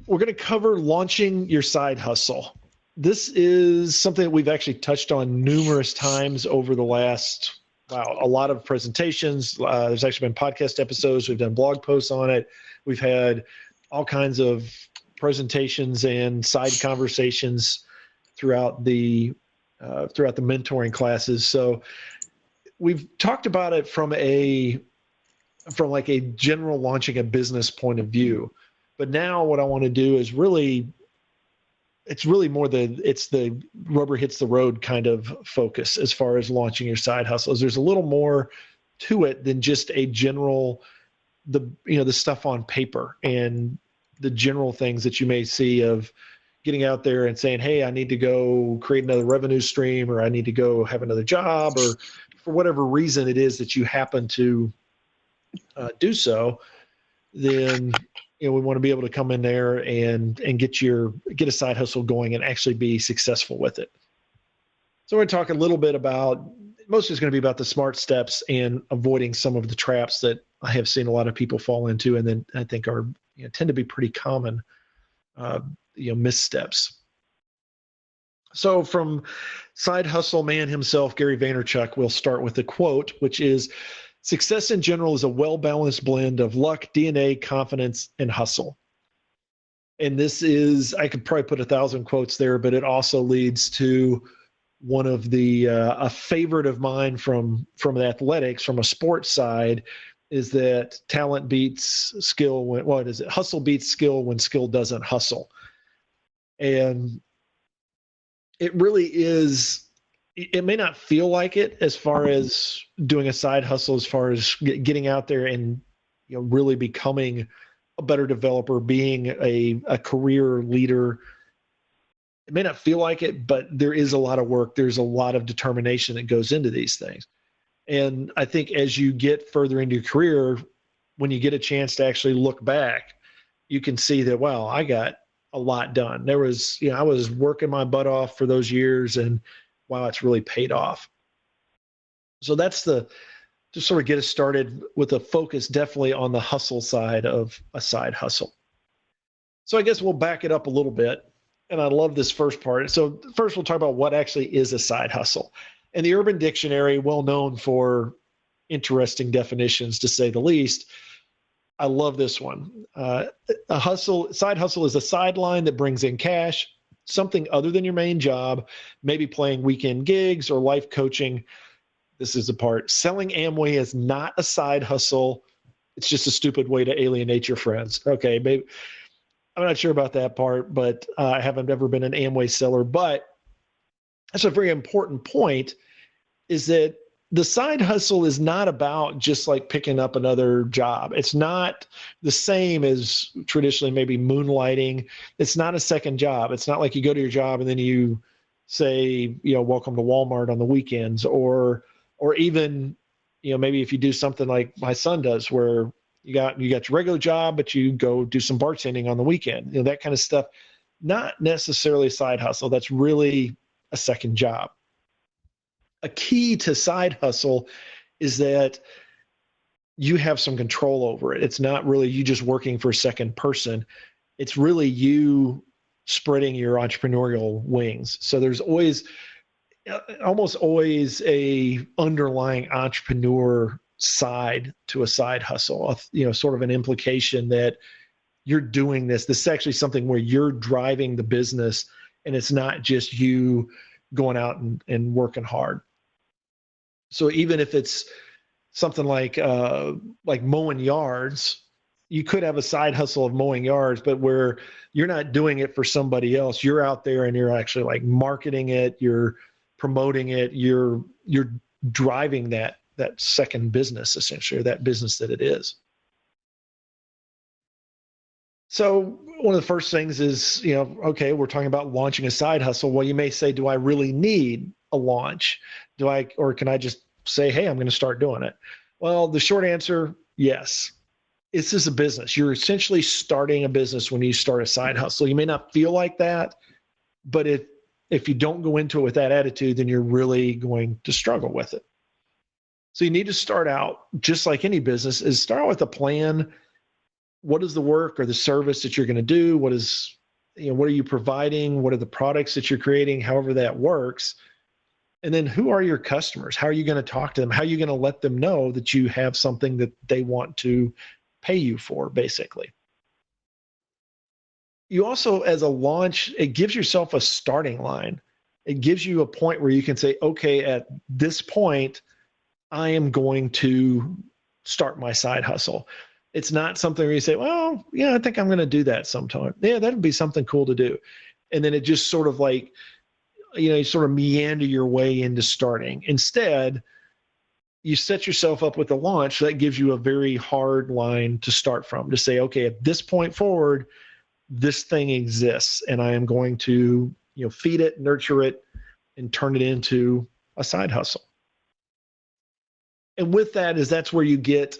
we're going to cover launching your side hustle. This is something that we've actually touched on numerous times over the last, a lot of presentations. There's actually been podcast episodes. We've done blog posts on it. We've had all kinds of presentations and side conversations throughout the mentoring classes. So we've talked about it from like a general launching a business point of view. But now what I want to do is it's really more the rubber hits the road kind of focus as far as launching your side hustles. There's a little more to it than just a general, the stuff on paper and the general things that you may see of getting out there and saying, hey, I need to go create another revenue stream, or I need to go have another job, or for whatever reason it is that you happen to do so, then we want to be able to come in there and get a side hustle going and actually be successful with it. So we're going to talk a little bit about, mostly it's going to be about the smart steps and avoiding some of the traps that I have seen a lot of people fall into, and then I think are tend to be pretty common missteps. So from Side Hustle Man himself, Gary Vaynerchuk, we'll start with the quote, which is, "Success in general is a well-balanced blend of luck, DNA, confidence, and hustle." And this is, I could probably put 1,000 quotes there, but it also leads to one of the, a favorite of mine from the athletics, from a sports side, is that talent beats skill when, hustle beats skill when skill doesn't hustle. And it really is, it may not feel like it as far as doing a side hustle, as far as getting out there and really becoming a better developer, being a career leader. It may not feel like it, but there is a lot of work. There's a lot of determination that goes into these things. And I think as you get further into your career, when you get a chance to actually look back, you can see that, wow, I got a lot done. There was, I was working my butt off for those years, and wow, it's really paid off. So that's to sort of get us started with a focus definitely on the hustle side of a side hustle. So I guess we'll back it up a little bit. And I love this first part. So first we'll talk about what actually is a side hustle. And the Urban Dictionary, well known for interesting definitions to say the least, I love this one. Side hustle is a sideline that brings in cash, something other than your main job, maybe playing weekend gigs or life coaching. This is the part. Selling Amway is not a side hustle. It's just a stupid way to alienate your friends. Okay, maybe I'm not sure about that part, but I haven't ever been an Amway seller. But that's a very important point, is that the side hustle is not about just like picking up another job. It's not the same as traditionally maybe moonlighting. It's not a second job. It's not like you go to your job and then you say, welcome to Walmart on the weekends, or even, maybe if you do something like my son does, where you got your regular job, but you go do some bartending on the weekend, that kind of stuff. Not necessarily a side hustle. That's really a second job. A key to side hustle is that you have some control over it. It's not really you just working for a second person. It's really you spreading your entrepreneurial wings. So there's almost always a underlying entrepreneur side to a side hustle, sort of an implication that you're doing this. This is actually something where you're driving the business, and it's not just you going out and working hard. So even if it's something like mowing yards, you could have a side hustle of mowing yards, but where you're not doing it for somebody else. You're out there and you're actually like marketing it, you're promoting it, you're driving that second business, essentially, or that business that it is. So one of the first things is, okay, we're talking about launching a side hustle. Well, you may say, do I really need a launch? Or can I just say, hey, I'm going to start doing it? Well, the short answer, yes. This is a business. You're essentially starting a business when you start a side hustle. You may not feel like that, but if you don't go into it with that attitude, then you're really going to struggle with it. So you need to start out, just like any business, is start with a plan what is the work or the service that you're going to do? What is, what are you providing? What are the products that you're creating? However that works. And then who are your customers? How are you going to talk to them? How are you going to let them know that you have something that they want to pay you for, basically? You also, as a launch, it gives yourself a starting line. It gives you a point where you can say, okay, at this point, I am going to start my side hustle. It's not something where you say, well, yeah, I think I'm going to do that sometime. Yeah, that'd be something cool to do. And then it just sort of like, you sort of meander your way into starting. Instead, you set yourself up with a launch that gives you a very hard line to start from, to say, okay, at this point forward, this thing exists and I am going to, feed it, nurture it, and turn it into a side hustle. And with that's where you get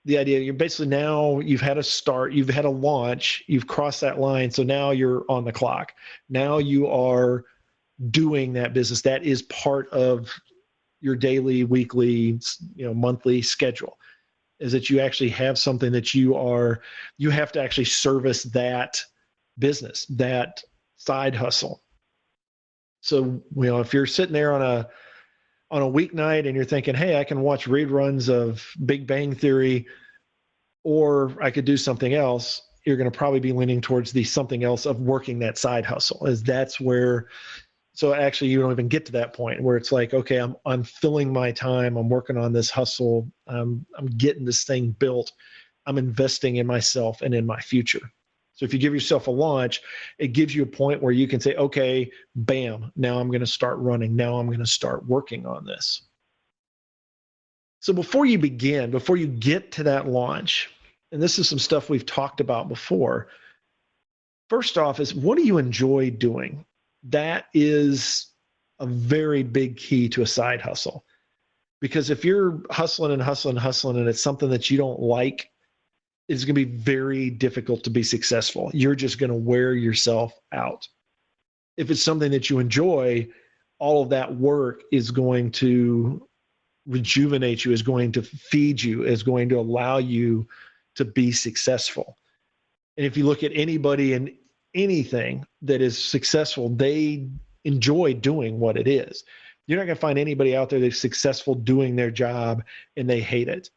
the idea. You're basically, now you've had a start, you've had a launch, you've crossed that line. So now you're on the clock. Now you are doing that business. That is part of your daily, weekly, monthly schedule, is that you actually have something that you have to actually service that business, that side hustle. So, if you're sitting there on a weeknight and you're thinking, hey, I can watch reruns of Big Bang Theory, or I could do something else, you're going to probably be leaning towards the something else of working that side hustle, as that's where. So actually, you don't even get to that point where it's like, okay, I'm filling my time. I'm working on this hustle. I'm getting this thing built. I'm investing in myself and in my future. So if you give yourself a launch, it gives you a point where you can say, okay, bam, now I'm going to start running. Now I'm going to start working on this. So before you get to that launch, and this is some stuff we've talked about before, first off is, what do you enjoy doing? That is a very big key to a side hustle. Because if you're hustling and it's something that you don't like, it's going to be very difficult to be successful. You're just going to wear yourself out. If it's something that you enjoy, all of that work is going to rejuvenate you, is going to feed you, is going to allow you to be successful. And if you look at anybody in anything that is successful, they enjoy doing what it is. You're not going to find anybody out there that's successful doing their job and they hate it,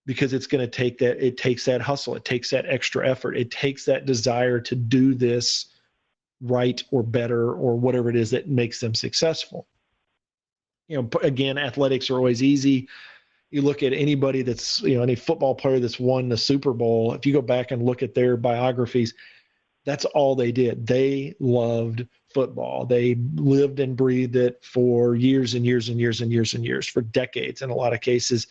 because it's going to take that. It takes that hustle. It takes that extra effort. It takes that desire to do this right or better or whatever it is that makes them successful. Again, athletics are always easy. You look at anybody that's, any football player that's won the Super Bowl, if you go back and look at their biographies, that's all they did. They loved football. They lived and breathed it for years and years and years and years and years, for decades in a lot of cases,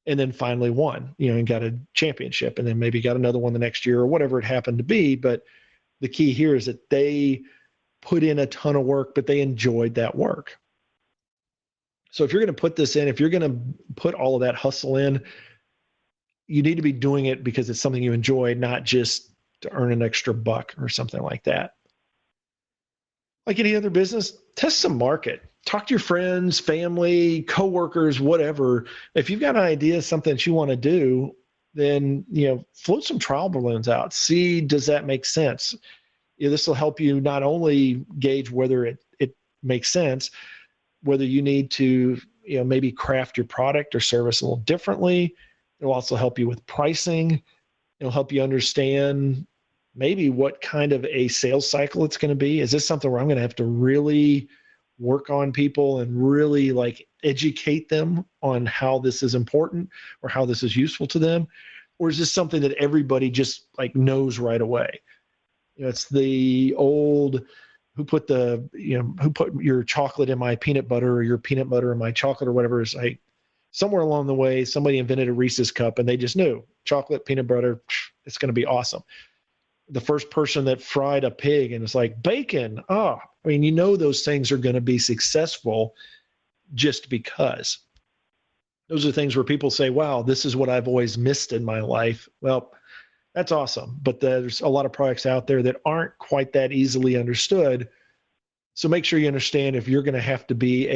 and then finally won, and got a championship, and then maybe got another one the next year or whatever it happened to be. But the key here is that they put in a ton of work, but they enjoyed that work. So if you're going to put this in, if you're going to put all of that hustle in, you need to be doing it because it's something you enjoy, not just to earn an extra buck or something like that. Like any other business, test some market. Talk to your friends, family, coworkers, whatever. If you've got an idea, something that you want to do, then float some trial balloons out. See, does that make sense? This will help you not only gauge whether it makes sense, whether you need to maybe craft your product or service a little differently. It'll also help you with pricing. It'll help you understand maybe what kind of a sales cycle it's going to be. Is this something where I'm going to have to really work on people and really educate them on how this is important or how this is useful to them? Or is this something that everybody just knows right away? It's the old, who put your chocolate in my peanut butter, or your peanut butter in my chocolate, or whatever. Is somewhere along the way, somebody invented a Reese's cup and they just knew chocolate, peanut butter, it's going to be awesome. The first person that fried a pig and it's bacon. Those things are going to be successful just because. Those are things where people say, wow, this is what I've always missed in my life. Well, that's awesome. But there's a lot of products out there that aren't quite that easily understood. So make sure you understand if you're going to have to be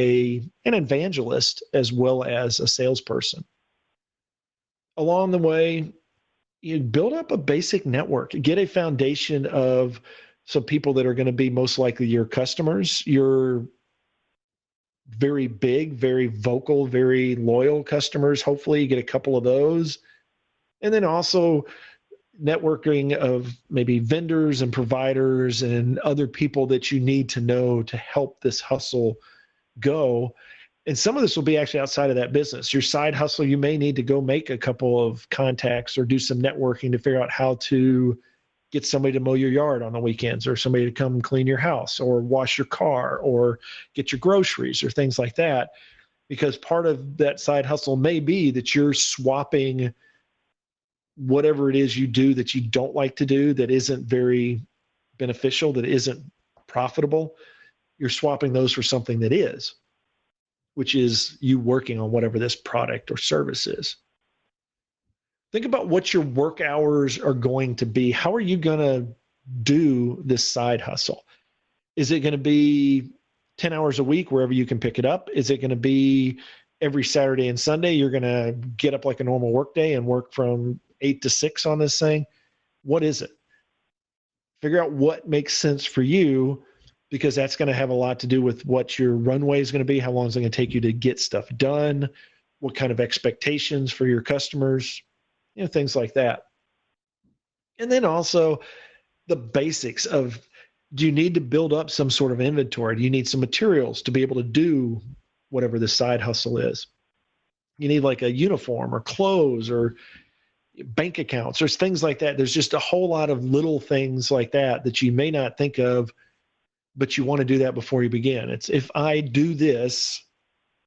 an evangelist as well as a salesperson. Along the way, You build up a basic network, get a foundation of some people that are going to be most likely your customers, your very big, very vocal, very loyal customers. Hopefully, you get a couple of those. And then also networking of maybe vendors and providers and other people that you need to know to help this hustle go. And some of this will be actually outside of that business. Your side hustle, you may need to go make a couple of contacts or do some networking to figure out how to get somebody to mow your yard on the weekends, or somebody to come clean your house or wash your car or get your groceries or things like that. Because part of that side hustle may be that you're swapping whatever it is you do that you don't like to do, that isn't very beneficial, that isn't profitable. You're swapping those for something that is, which is you working on whatever this product or service is. Think about what your work hours are going to be. How are you going to do this side hustle? Is it going to be 10 hours a week wherever you can pick it up? Is it going to be every Saturday and Sunday you're going to get up like a normal work day and work from 8 to 6 on this thing? What is it? Figure out what makes sense for you, because that's going to have a lot to do with what your runway is going to be, how long is it going to take you to get stuff done, what kind of expectations for your customers, things like that. And then also the basics of, do you need to build up some sort of inventory? Do you need some materials to be able to do whatever the side hustle is? You need like a uniform or clothes or bank accounts. There's things like that. There's just a whole lot of little things like that that you may not think of, but you want to do that before you begin. It's, if I do this,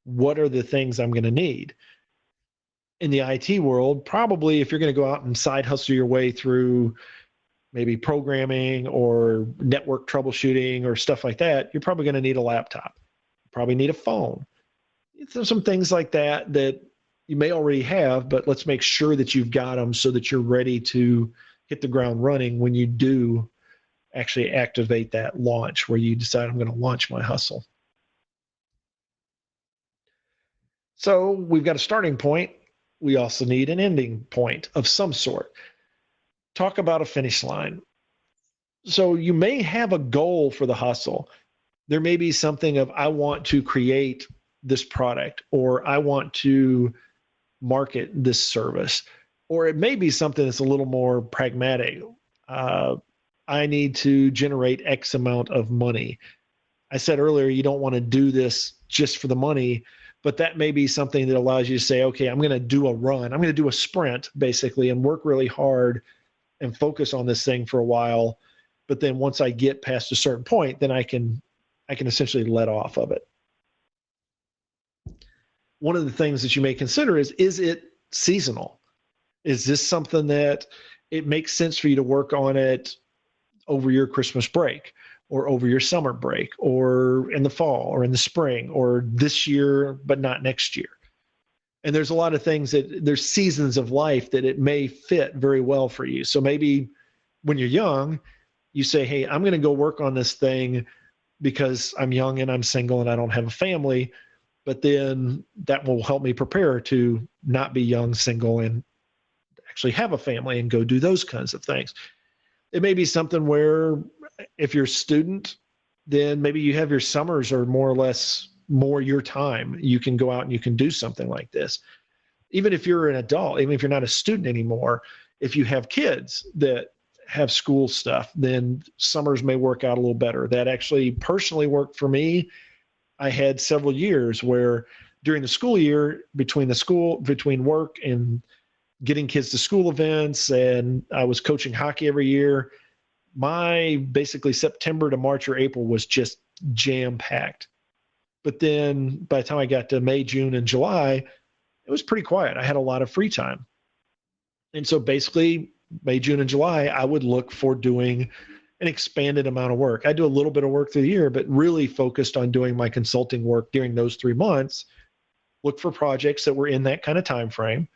what are the things I'm going to need? In the IT world, probably if you're going to go out and side hustle your way through maybe programming or network troubleshooting or stuff like that, you're probably going to need a laptop. You probably need a phone. There's some things like that that you may already have, but let's make sure that you've got them so that you're ready to hit the ground running when you do actually activate that launch, where you decide, I'm going to launch my hustle. So we've got a starting point. We also need an ending point of some sort. Talk about a finish line. So you may have a goal for the hustle. There may be something of, I want to create this product, or I want to market this service, or it may be something that's a little more pragmatic. I need to generate X amount of money. I said earlier, you don't want to do this just for the money, but that may be something that allows you to say, okay, I'm going to do a run. I'm going to do a sprint basically and work really hard and focus on this thing for a while. But then once I get past a certain point, then I can essentially let off of it. One of the things that you may consider is it seasonal? Is this something that it makes sense for you to work on it over your Christmas break, or over your summer break, or in the fall, or in the spring, or this year, but not next year? And there's a lot of things that there's seasons of life that it may fit very well for you. So maybe when you're young, you say, hey, I'm going to go work on this thing because I'm young and I'm single and I don't have a family. But then that will help me prepare to not be young, single, and actually have a family and go do those kinds of things. It may be something where if you're a student, then maybe you have your summers are more or less more your time. You can go out and you can do something like this. Even if you're an adult, even if you're not a student anymore, if you have kids that have school stuff, then summers may work out a little better. That actually personally worked for me. I had several years where during the school year, between work and getting kids to school events, and I was coaching hockey every year, my basically September to March or April was just jam-packed. But then by the time I got to May, June, and July, it was pretty quiet. I had a lot of free time. And so basically May, June, and July, I would look for doing an expanded amount of work. I do a little bit of work through the year, but really focused on doing my consulting work during those 3 months, look for projects that were in that kind of time frame.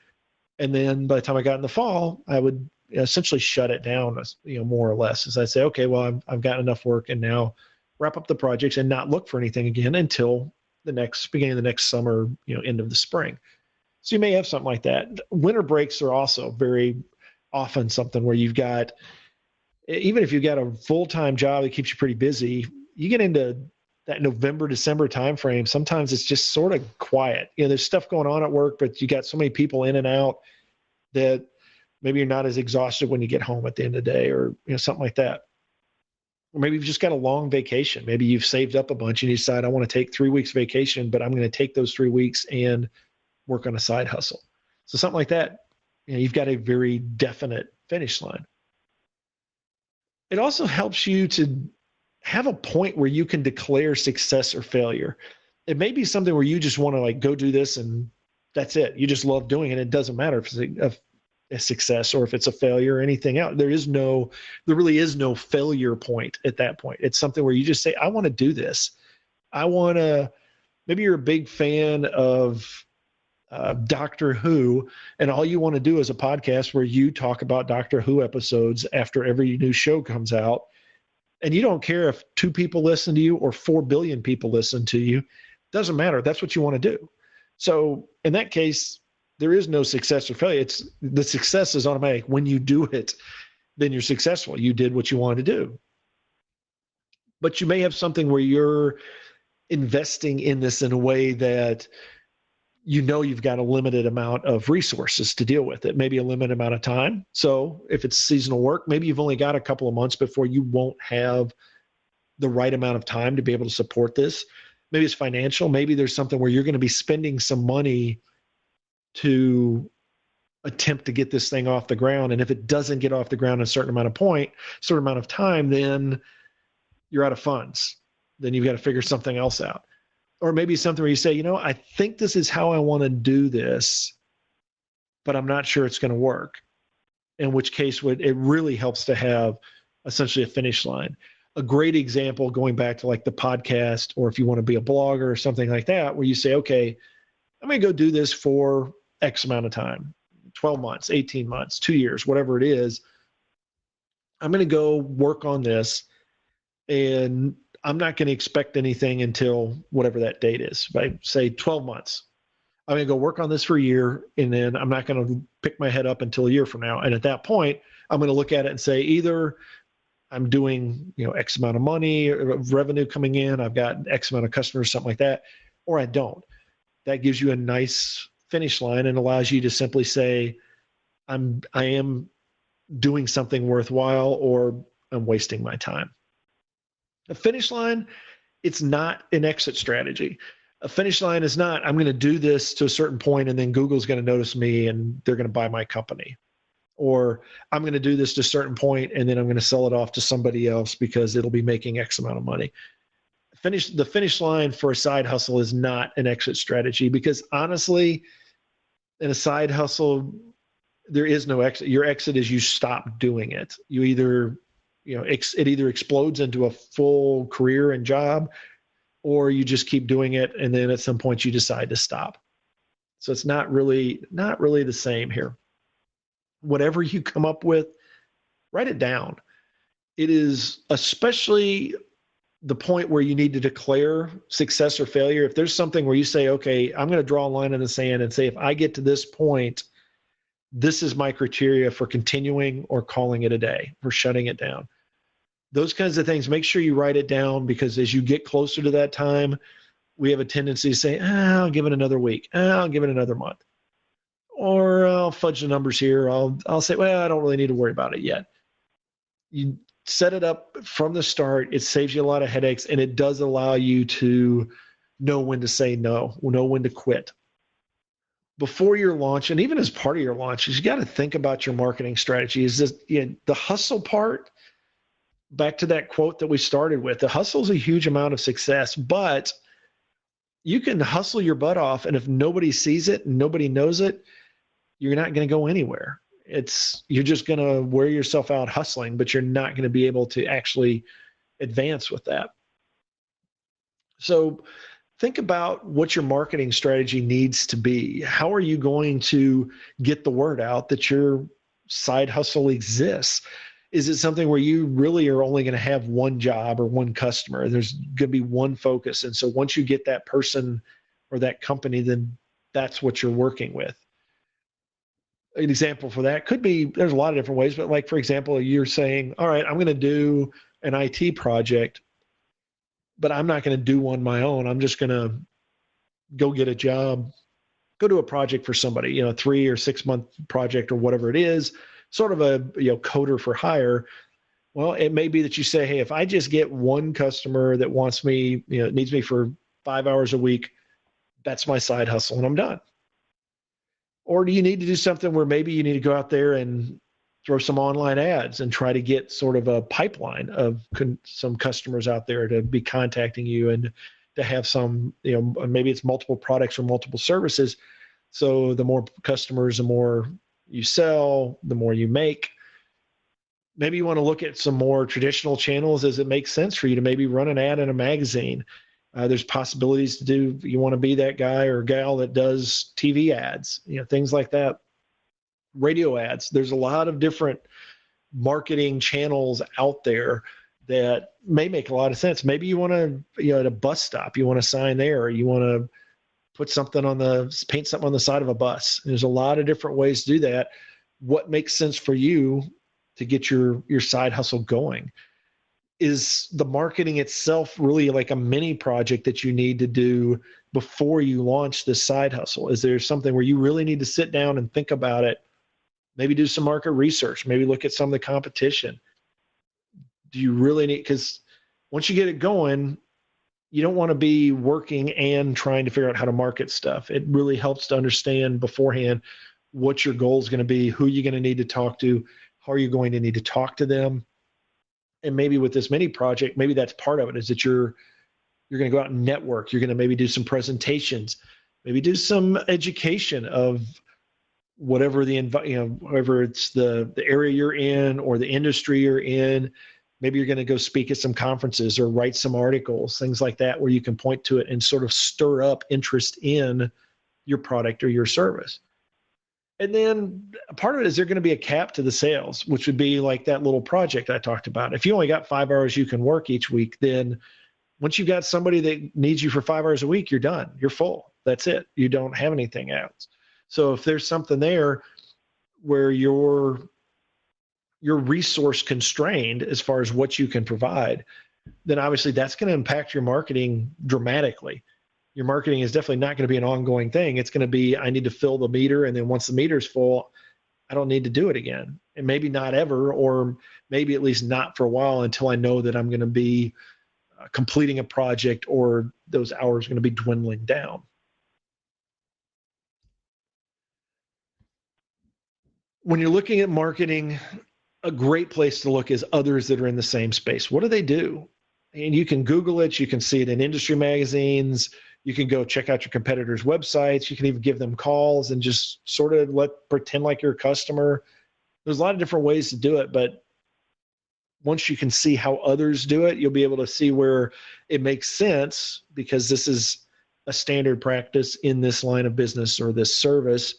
And then by the time I got in the fall, I would essentially shut it down, more or less, as I say, okay, well, I've got enough work, and now wrap up the projects and not look for anything again until the beginning of the next summer, end of the spring. So you may have something like that. Winter breaks are also very often something where you've got, even if you've got a full-time job that keeps you pretty busy, you get into that November, December timeframe, sometimes it's just sort of quiet. There's stuff going on at work, but you got so many people in and out that maybe you're not as exhausted when you get home at the end of the day, or something like that. Or maybe you've just got a long vacation. Maybe you've saved up a bunch and you decide, I want to take 3 weeks vacation, but I'm going to take those 3 weeks and work on a side hustle. So something like that, you've got a very definite finish line. It also helps you to have a point where you can declare success or failure. It may be something where you just want to go do this and that's it. You just love doing it. It doesn't matter if it's a success or if it's a failure or anything else. There really is no failure point at that point. It's something where you just say, I want to do this. Maybe you're a big fan of Doctor Who, and all you want to do is a podcast where you talk about Doctor Who episodes after every new show comes out. And you don't care if 2 people listen to you or 4 billion people listen to you. Doesn't matter. That's what you want to do. So in that case, there is no success or failure. The success is automatic. When you do it, then you're successful. You did what you wanted to do. But you may have something where you're investing in this in a way that you've got a limited amount of resources to deal with it, maybe a limited amount of time. So if it's seasonal work, maybe you've only got a couple of months before you won't have the right amount of time to be able to support this. Maybe it's financial. Maybe there's something where you're going to be spending some money to attempt to get this thing off the ground. And if it doesn't get off the ground in a certain amount of time, then you're out of funds. Then you've got to figure something else out. Or maybe something where you say, I think this is how I want to do this, but I'm not sure it's going to work. In which case, it really helps to have essentially a finish line. A great example, going back to the podcast, or if you want to be a blogger or something like that, where you say, okay, I'm going to go do this for X amount of time, 12 months, 18 months, 2 years, whatever it is. I'm going to go work on this, and I'm not going to expect anything until whatever that date is. If I say 12 months, I'm going to go work on this for a year, and then I'm not going to pick my head up until a year from now. And at that point, I'm going to look at it and say, either I'm doing, X amount of money, revenue coming in, I've got X amount of customers, something like that, or I don't. That gives you a nice finish line and allows you to simply say, I am doing something worthwhile, or I'm wasting my time. A finish line, it's not an exit strategy. A finish line is not, I'm going to do this to a certain point and then Google's going to notice me and they're going to buy my company. Or I'm going to do this to a certain point and then I'm going to sell it off to somebody else because it'll be making X amount of money. The finish line for a side hustle is not an exit strategy, because honestly, in a side hustle, there is no exit. Your exit is you stop doing it. You either it either explodes into a full career and job, or you just keep doing it, and then at some point you decide to stop. So it's not really the same here. Whatever you come up with, write it down. It is especially the point where you need to declare success or failure. If there's something where you say, okay, I'm going to draw a line in the sand and say, if I get to this point, this is my criteria for continuing or calling it a day, for shutting it down. Those kinds of things, make sure you write it down, because as you get closer to that time, we have a tendency to say, I'll give it another week. I'll give it another month. Or I'll fudge the numbers here. I'll say, well, I don't really need to worry about it yet. You set it up from the start. It saves you a lot of headaches, and it does allow you to know when to say no, know when to quit. Before your launch, and even as part of your launch, you got to think about your marketing strategy. Is this the hustle part? Back to that quote that we started with, the hustle is a huge amount of success, but you can hustle your butt off, and if nobody sees it and nobody knows it, you're not going to go anywhere. You're just going to wear yourself out hustling, but you're not going to be able to actually advance with that. So think about what your marketing strategy needs to be. How are you going to get the word out that your side hustle exists? Is it something where you really are only going to have one job or one customer? There's going to be one focus. And so once you get that person or that company, then that's what you're working with. An example for that could be, there's a lot of different ways, but like, for example, you're saying, all right, I'm going to do an IT project, but I'm not going to do one my own. I'm just going to go get a job, go do a project for somebody, 3 or 6 month project or whatever it is, sort of a, coder for hire. Well, it may be that you say, hey, if I just get one customer that wants me, needs me for 5 hours a week, that's my side hustle and I'm done. Or do you need to do something where maybe you need to go out there and throw some online ads and try to get sort of a pipeline of some customers out there to be contacting you and to have some, maybe it's multiple products or multiple services. So the more customers, the more you sell, the more you make. Maybe you want to look at some more traditional channels as it makes sense for you to maybe run an ad in a magazine. There's possibilities to do, you want to be that guy or gal that does TV ads, things like that, radio ads. There's a lot of different marketing channels out there that may make a lot of sense. Maybe you want to, at a bus stop, you want to sign there, or you want to paint something on the side of a bus. There's a lot of different ways to do that. What makes sense for you to get your side hustle going? Is the marketing itself really like a mini project that you need to do before you launch this side hustle? Is there something where you really need to sit down and think about it? Maybe do some market research, maybe look at some of the competition. Do you really need, because once you get it going, you don't want to be working and trying to figure out how to market stuff. It really helps to understand beforehand what your goal is going to be, who you're going to need to talk to, how are you going to need to talk to them. And maybe with this mini project, maybe that's part of it, is that you're going to go out and network. You're going to maybe do some presentations, maybe do some education of whatever whatever it's the area you're in or the industry you're in. Maybe you're going to go speak at some conferences or write some articles, things like that, where you can point to it and sort of stir up interest in your product or your service. And then part of it is there going to be a cap to the sales, which would be like that little project I talked about. If you only got 5 hours you can work each week, then once you've got somebody that needs you for 5 hours a week, you're done. You're full. That's it. You don't have anything else. So if there's something there where you're resource constrained as far as what you can provide, then obviously that's going to impact your marketing dramatically. Your marketing is definitely not going to be an ongoing thing. It's going to be, I need to fill the meter, and then once the meter's full, I don't need to do it again. And maybe not ever, or maybe at least not for a while, until I know that I'm going to be completing a project or those hours are going to be dwindling down. When you're looking at marketing, a great place to look is others that are in the same space. What do they do? And you can Google it. You can see it in industry magazines. You can go check out your competitors' websites. You can even give them calls and just sort of pretend like you're a customer. There's a lot of different ways to do it, but once you can see how others do it, you'll be able to see where it makes sense, because this is a standard practice in this line of business or this service.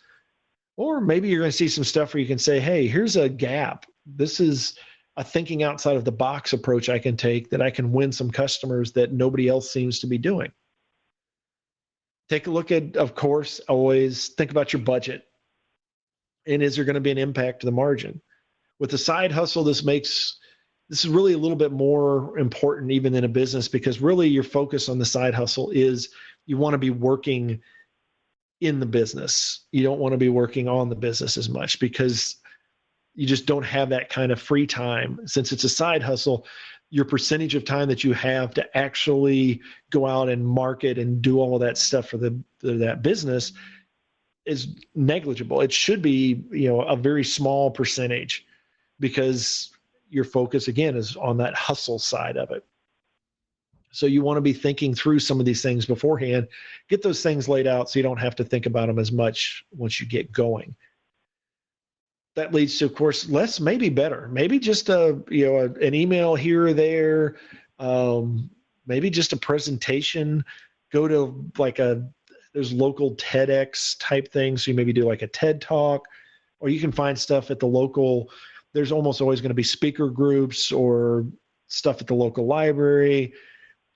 Or maybe you're going to see some stuff where you can say, hey, here's a gap. This is a thinking outside of the box approach I can take that I can win some customers that nobody else seems to be doing. Take a look at, of course, always think about your budget. And is there going to be an impact to the margin? With the side hustle, this is really a little bit more important even than a business, because really your focus on the side hustle is you want to be working in the business. You don't want to be working on the business as much, because you just don't have that kind of free time. Since it's a side hustle, your percentage of time that you have to actually go out and market and do all of that stuff for that business is negligible. It should be, a very small percentage, because your focus again is on that hustle side of it. So you want to be thinking through some of these things beforehand, get those things laid out so you don't have to think about them as much once you get going. That leads to, of course, less may be better. Maybe just an email here or there, maybe just a presentation. Go to there's local TEDx type things. So you maybe do like a TED talk, or you can find stuff at the local. There's almost always going to be speaker groups or stuff at the local library,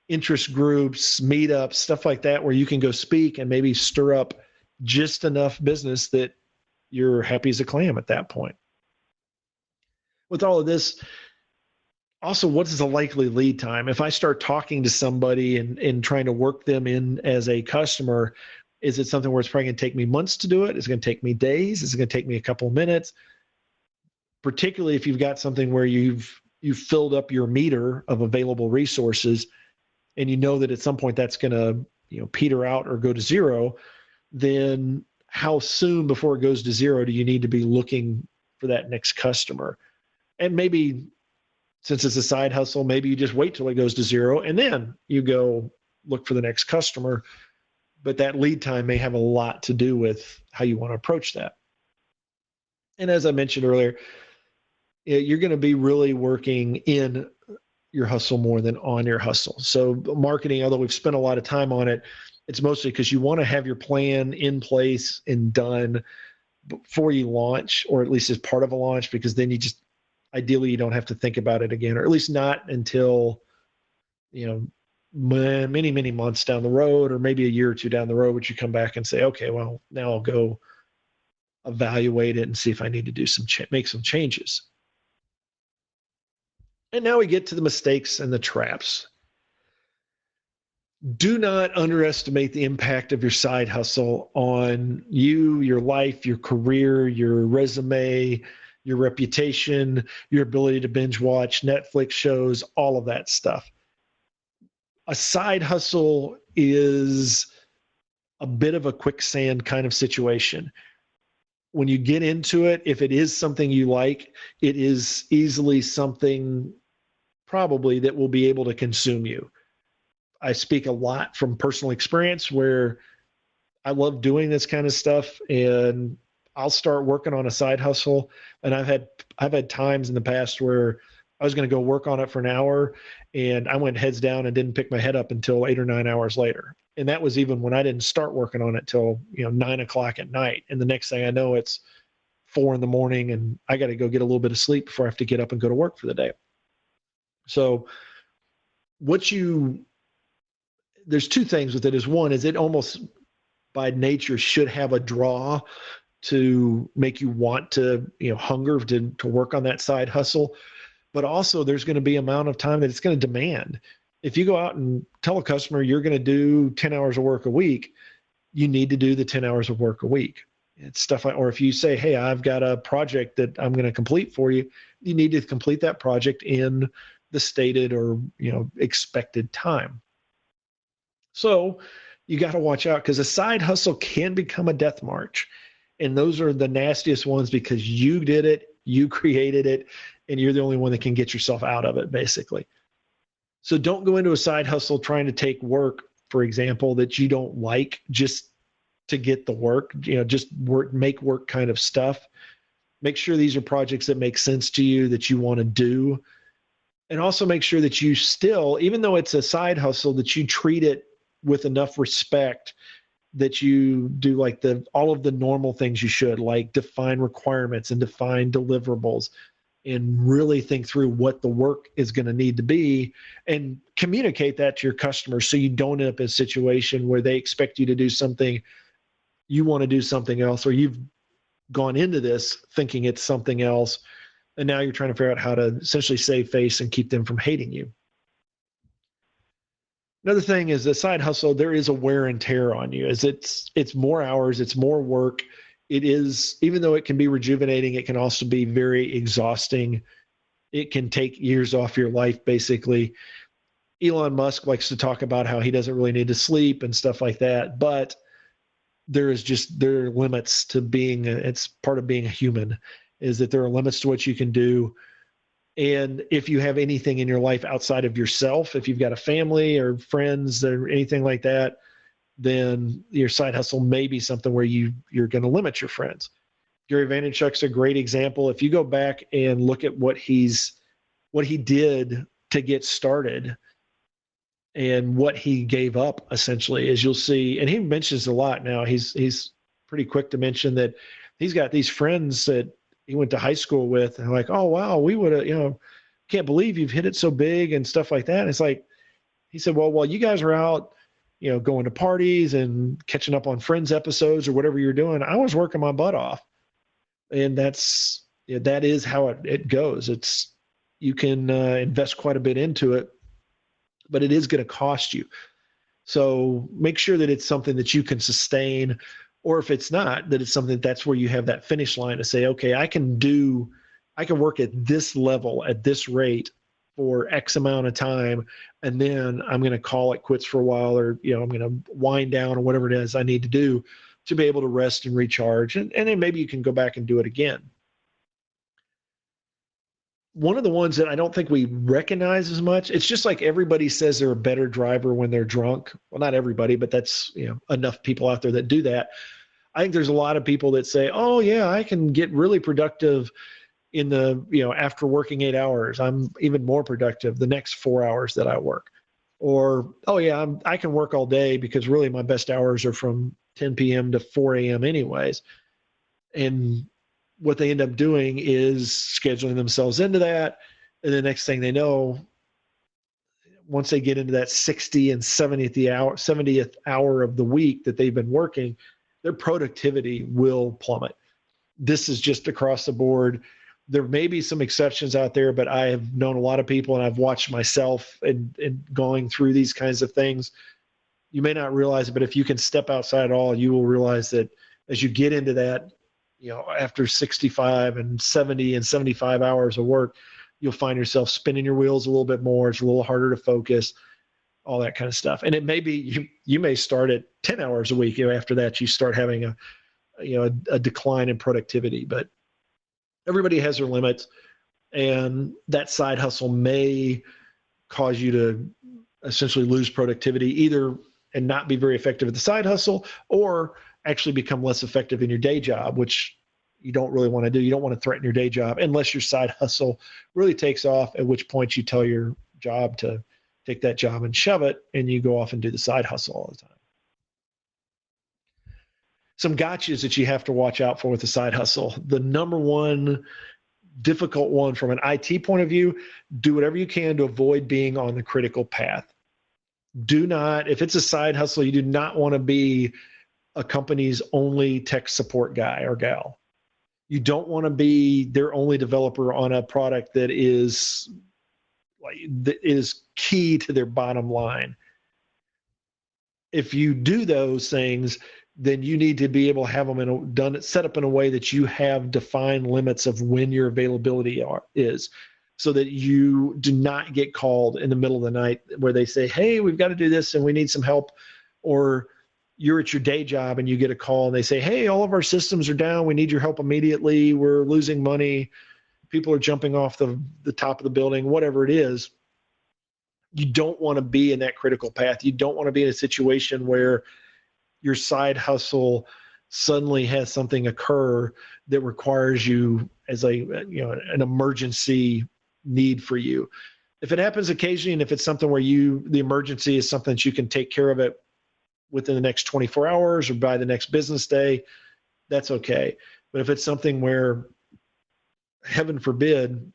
interest groups, meetups, stuff like that, where you can go speak and maybe stir up just enough business that you're happy as a clam at that point. With all of this, also, what is the likely lead time? If I start talking to somebody and trying to work them in as a customer, is it something where it's probably going to take me months to do it? Is it going to take me days? Is it going to take me a couple of minutes? Particularly if you've got something where you've filled up your meter of available resources, and you know that at some point that's going to peter out or go to zero, then how soon before it goes to zero do you need to be looking for that next customer? And maybe, since it's a side hustle, maybe you just wait till it goes to zero and then you go look for the next customer. But that lead time may have a lot to do with how you want to approach that. And as I mentioned earlier, you're going to be really working in your hustle more than on your hustle. So marketing, although we've spent a lot of time on it, it's mostly because you want to have your plan in place and done before you launch, or at least as part of a launch, because then ideally you don't have to think about it again, or at least not until, many, many months down the road, or maybe a year or two down the road, which you come back and say, okay, well, now I'll go evaluate it and see if I need to do make some changes. And now we get to the mistakes and the traps. Do not underestimate the impact of your side hustle on you, your life, your career, your resume, your reputation, your ability to binge watch Netflix shows, all of that stuff. A side hustle is a bit of a quicksand kind of situation. When you get into it, if it is something you like, it is easily something probably that will be able to consume you. I speak a lot from personal experience where I love doing this kind of stuff, and I'll start working on a side hustle. And I've had times in the past where I was going to go work on it for an hour, and I went heads down and didn't pick my head up until 8 or 9 hours later. And that was even when I didn't start working on it till 9 o'clock at night. And the next thing I know, it's 4 a.m, and I got to go get a little bit of sleep before I have to get up and go to work for the day. So there's two things with it. Is one is it almost by nature should have a draw to make you want to, hunger to work on that side hustle. But also there's going to be amount of time that it's going to demand. If you go out and tell a customer you're going to do 10 hours of work a week, you need to do the 10 hours of work a week. It's stuff like, or if you say, hey, I've got a project that I'm going to complete for you, you need to complete that project in the stated or, expected time. So you got to watch out, because a side hustle can become a death march. And those are the nastiest ones because you did it, you created it, and you're the only one that can get yourself out of it, basically. So don't go into a side hustle trying to take work, for example, that you don't like just to get the work, just make work kind of stuff. Make sure these are projects that make sense to you, that you want to do. And also make sure that you still, even though it's a side hustle, that you treat it with enough respect, that you do like all of the normal things you should, like define requirements and define deliverables, and really think through what the work is going to need to be, and communicate that to your customers so you don't end up in a situation where they expect you to do something, you want to do something else, or you've gone into this thinking it's something else, and now you're trying to figure out how to essentially save face and keep them from hating you. Another thing is a side hustle, there is a wear and tear on you, as it's more hours, it's more work. It is, even though it can be rejuvenating, it can also be very exhausting. It can take years off your life, basically. Elon Musk likes to talk about how he doesn't really need to sleep and stuff like that, but there are limits to it's part of being a human, is that there are limits to what you can do. And if you have anything in your life outside of yourself, if you've got a family or friends or anything like that, then your side hustle may be something where you're going to limit your friends. Gary Vaynerchuk's a great example. If you go back and look at what he did to get started and what he gave up, essentially, as you'll see, and he mentions a lot now, he's pretty quick to mention that he's got these friends that he went to high school with, and like, oh, wow, we would have, can't believe you've hit it so big and stuff like that. And it's like, he said, well, while you guys are out, going to parties and catching up on Friends episodes or whatever you're doing, I was working my butt off. And that is how it goes. You can invest quite a bit into it, but it is going to cost you. So make sure that it's something that you can sustain, or if it's not, that it's something that's where you have that finish line to say, okay, I can work at this level at this rate for X amount of time, and then I'm going to call it quits for a while, or I'm going to wind down or whatever it is I need to do to be able to rest and recharge, and then maybe you can go back and do it again. One of the ones that I don't think we recognize as much, it's just like everybody says they're a better driver when they're drunk. Well, not everybody, but that's enough people out there that do that. I think there's a lot of people that say, oh yeah, I can get really productive in the after working 8 hours. I'm even more productive the next 4 hours that I work. Or, oh yeah, I can work all day because really my best hours are from 10 p.m. to 4 a.m. anyways. And what they end up doing is scheduling themselves into that. And the next thing they know, once they get into that 60th and 70th hour of the week that they've been working, their productivity will plummet. This is just across the board. There may be some exceptions out there, but I have known a lot of people, and I've watched myself and going through these kinds of things. You may not realize it, but if you can step outside at all, you will realize that as you get into that, after 65 and 70 and 75 hours of work, you'll find yourself spinning your wheels a little bit more. It's a little harder to focus, all that kind of stuff. And it may be, you may start at 10 hours a week. After that, you start having a decline in productivity, but everybody has their limits, and that side hustle may cause you to essentially lose productivity either and not be very effective at the side hustle, or actually become less effective in your day job, which you don't really want to do. You don't want to threaten your day job unless your side hustle really takes off, at which point you tell your job to take that job and shove it, and you go off and do the side hustle all the time. Some gotchas that you have to watch out for with the side hustle. The number one difficult one from an IT point of view, do whatever you can to avoid being on the critical path. Do not, if it's a side hustle, you do not want to be a company's only tech support guy or gal. You don't want to be their only developer on a product that is key to their bottom line. If you do those things, then you need to be able to have them set up in a way that you have defined limits of when your availability is, so that you do not get called in the middle of the night where they say, hey, we've got to do this and we need some help. Or you're at your day job and you get a call and they say, hey, all of our systems are down. We need your help immediately. We're losing money. People are jumping off the top of the building, whatever it is. You don't want to be in that critical path. You don't want to be in a situation where your side hustle suddenly has something occur that requires you as an emergency need for you. If it happens occasionally, and if it's something where the emergency is something that you can take care of it within the next 24 hours or by the next business day, that's okay. But if it's something where, heaven forbid,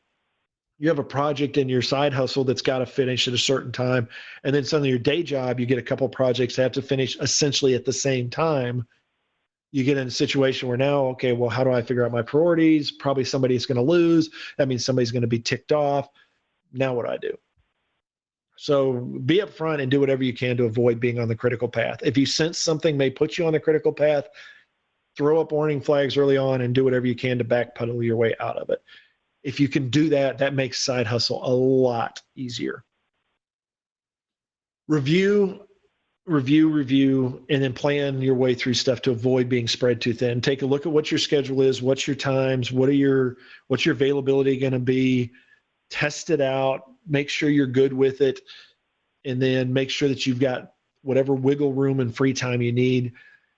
you have a project in your side hustle that's got to finish at a certain time, and then suddenly your day job, you get a couple of projects that have to finish essentially at the same time, you get in a situation where now, okay, well, how do I figure out my priorities? Probably somebody's going to lose. That means somebody's going to be ticked off. Now what do I do? So be upfront and do whatever you can to avoid being on the critical path. If you sense something may put you on the critical path, throw up warning flags early on and do whatever you can to backpedal your way out of it. If you can do that, that makes side hustle a lot easier. Review, and then plan your way through stuff to avoid being spread too thin. Take a look at what your schedule is, what's your times, what's your availability going to be. Test it out, make sure you're good with it, and then make sure that you've got whatever wiggle room and free time you need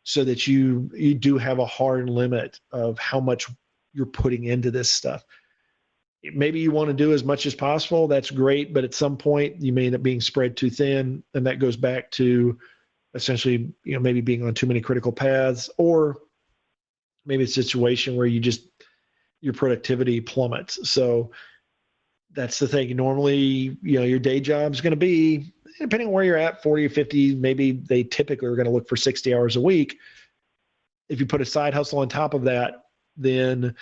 so that you do have a hard limit of how much you're putting into this stuff. Maybe you want to do as much as possible. That's great. But at some point you may end up being spread too thin. And that goes back to essentially, maybe being on too many critical paths, or maybe a situation where your productivity plummets. So that's the thing. Normally, your day job is going to be, depending on where you're at, 40 or 50, maybe they typically are going to look for 60 hours a week. If you put a side hustle on top of that, then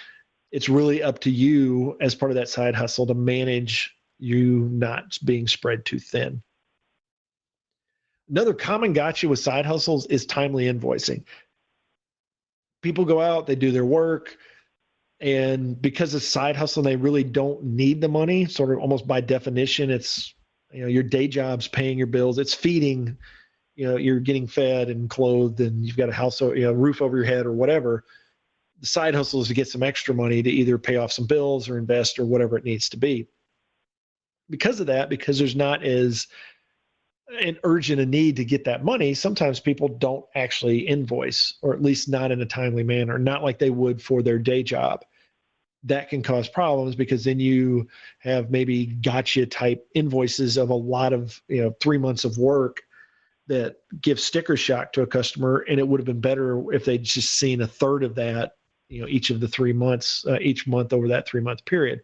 it's really up to you as part of that side hustle to manage you not being spread too thin. Another common gotcha with side hustles is timely invoicing. People go out, they do their work, and because it's side hustle, they really don't need the money. Sort of almost by definition, it's your day job's paying your bills, it's feeding. You're getting fed and clothed, and you've got a house, roof over your head, or whatever. The side hustle is to get some extra money to either pay off some bills or invest or whatever it needs to be. Because of that, because there's not as an urgent a need to get that money, sometimes people don't actually invoice, or at least not in a timely manner, not like they would for their day job. That can cause problems because then you have maybe gotcha type invoices of a lot of 3 months of work that give sticker shock to a customer, and it would have been better if they'd just seen a third of that each of the 3 months, each month over that 3 month period.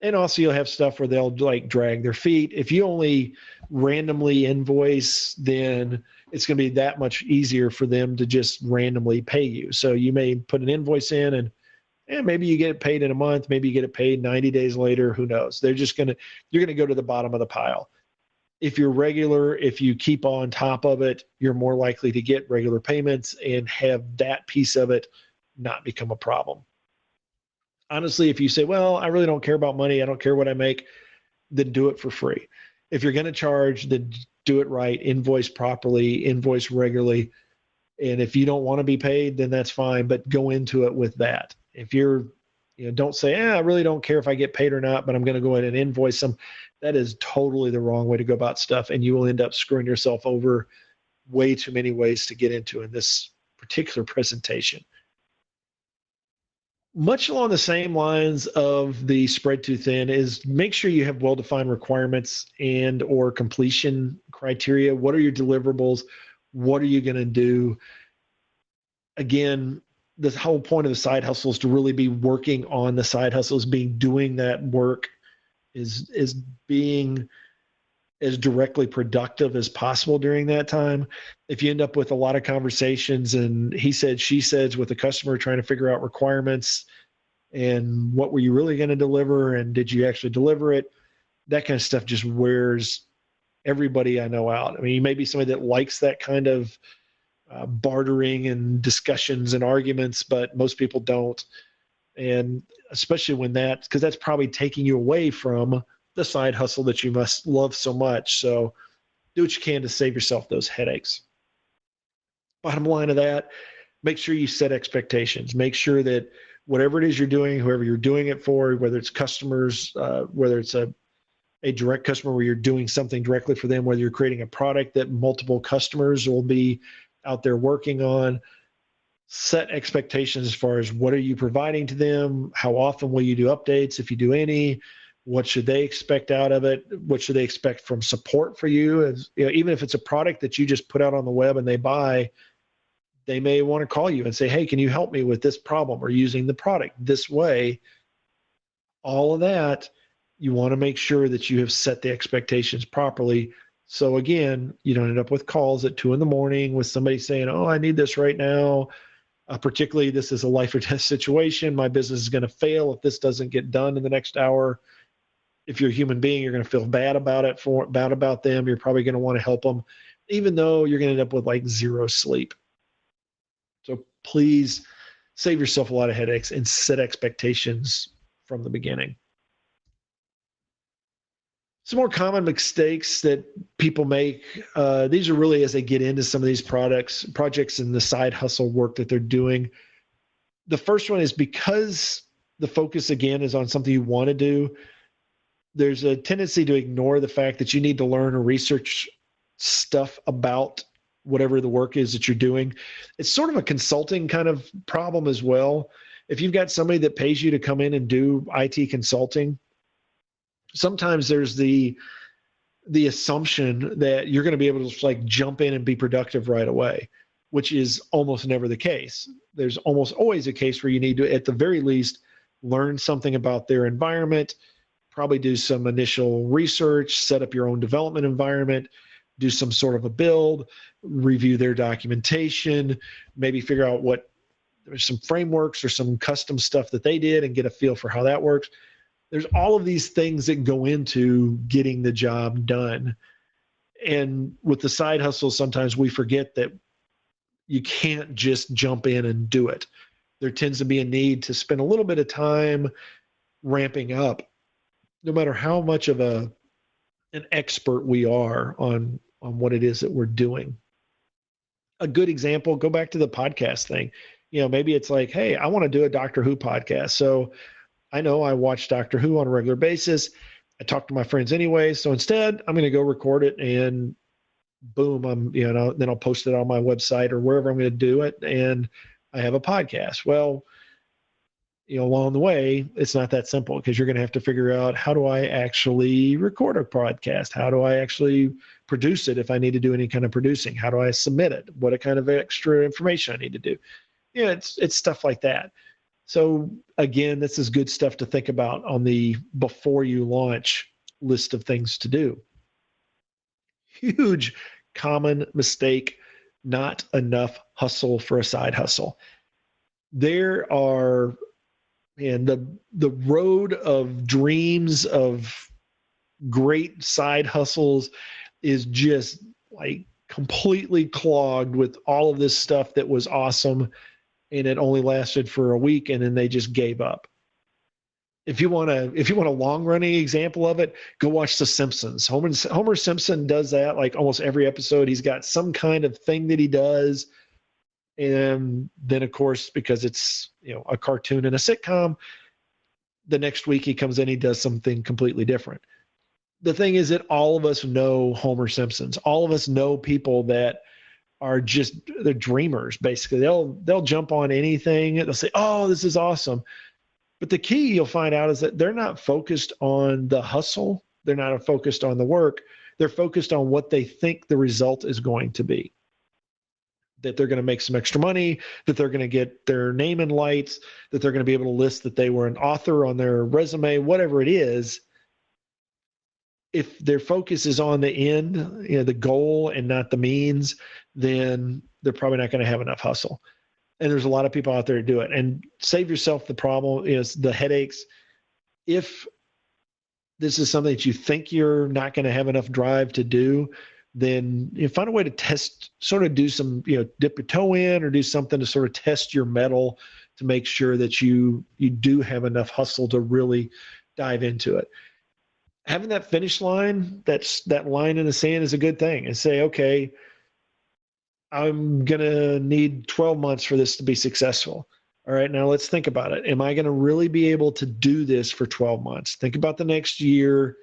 And also you'll have stuff where they'll like drag their feet. If you only randomly invoice, then it's going to be that much easier for them to just randomly pay you. So you may put an invoice in and maybe you get it paid in a month, maybe you get it paid 90 days later, who knows? You're going to go to the bottom of the pile. If you're regular, if you keep on top of it, you're more likely to get regular payments and have that piece of it not become a problem. Honestly, if you say, well, I really don't care about money, I don't care what I make, then do it for free. If you're going to charge, then do it right, invoice properly, invoice regularly. And if you don't want to be paid, then that's fine, but go into it with that. If don't say, I really don't care if I get paid or not, but I'm going to go ahead and invoice them. That is totally the wrong way to go about stuff, and you will end up screwing yourself over way too many ways to get into in this particular presentation. Much along the same lines of the spread too thin is make sure you have well-defined requirements and or completion criteria. What are your deliverables? What are you going to do? Again, the whole point of the side hustle is to really be working on the side hustles, doing that work, is being as directly productive as possible during that time. If you end up with a lot of conversations and he said, she says with the customer trying to figure out requirements and what were you really going to deliver and did you actually deliver it, that kind of stuff just wears everybody I know out. I mean, you may be somebody that likes that kind of bartering and discussions and arguments, but most people don't. And especially because that's probably taking you away from the side hustle that you must love so much. So do what you can to save yourself those headaches. Bottom line of that, make sure you set expectations. Make sure that whatever it is you're doing, whoever you're doing it for, whether it's customers, whether it's a direct customer where you're doing something directly for them, whether you're creating a product that multiple customers will be out there working on, set expectations as far as what are you providing to them, how often will you do updates, if you do any, what should they expect out of it, what should they expect from support for you. As, even if it's a product that you just put out on the web and they buy, they may want to call you and say, hey, can you help me with this problem or using the product this way? All of that, you want to make sure that you have set the expectations properly. So again, you don't end up with calls at 2 a.m. with somebody saying, oh, I need this right now. Particularly, this is a life or death situation. My business is going to fail if this doesn't get done in the next hour. If you're a human being, you're going to feel bad about it, bad about them. You're probably going to want to help them, even though you're going to end up with like zero sleep. So please save yourself a lot of headaches and set expectations from the beginning. Some more common mistakes that people make. These are really as they get into some of these projects and the side hustle work that they're doing. The first one is because the focus, again, is on something you want to do, there's a tendency to ignore the fact that you need to learn or research stuff about whatever the work is that you're doing. It's sort of a consulting kind of problem as well. If you've got somebody that pays you to come in and do IT consulting, sometimes there's the assumption that you're going to be able to just like jump in and be productive right away, which is almost never the case. There's almost always a case where you need to, at the very least, learn something about their environment, probably do some initial research, set up your own development environment, do some sort of a build, review their documentation, maybe figure out what there's some frameworks or some custom stuff that they did and get a feel for how that works. There's all of these things that go into getting the job done. And with the side hustle, sometimes we forget that you can't just jump in and do it. There tends to be a need to spend a little bit of time ramping up, no matter how much of an expert we are on what it is that we're doing. A good example, go back to the podcast thing. Maybe it's like, hey, I want to do a Doctor Who podcast. So I know I watch Doctor Who on a regular basis. I talk to my friends anyway. So instead, I'm going to go record it and boom, then I'll post it on my website or wherever I'm going to do it. And I have a podcast. Well, along the way, it's not that simple because you're going to have to figure out, how do I actually record a podcast? How do I actually produce it if I need to do any kind of producing? How do I submit it? What kind of extra information I need to do? It's stuff like that. So again, this is good stuff to think about on the before you launch list of things to do. Huge common mistake, not enough hustle for a side hustle. There are, the road of dreams of great side hustles is just like completely clogged with all of this stuff that was awesome, and it only lasted for a week and then they just gave up. If you want a long running example of it, go watch The Simpsons. Homer Simpson does that like almost every episode. He's got some kind of thing that he does. And then of course, because it's, a cartoon and a sitcom, the next week he comes in, he does something completely different. The thing is that all of us know Homer Simpsons. All of us know people that are just, they're dreamers, basically. They'll jump on anything. They'll say, oh, this is awesome. But the key you'll find out is that they're not focused on the hustle. They're not focused on the work. They're focused on what they think the result is going to be. That they're going to make some extra money, that they're going to get their name in lights, that they're going to be able to list that they were an author on their resume, whatever it is. If their focus is on the end, the goal and not the means, then they're probably not going to have enough hustle. And there's a lot of people out there to do it. And save yourself the problem, the headaches. If this is something that you think you're not going to have enough drive to do, then find a way to test, sort of do some, dip your toe in or do something to sort of test your mettle to make sure that you do have enough hustle to really dive into it. Having that finish line, that line in the sand, is a good thing. And say, okay, I'm going to need 12 months for this to be successful. All right, now let's think about it. Am I going to really be able to do this for 12 months? Think about the next year,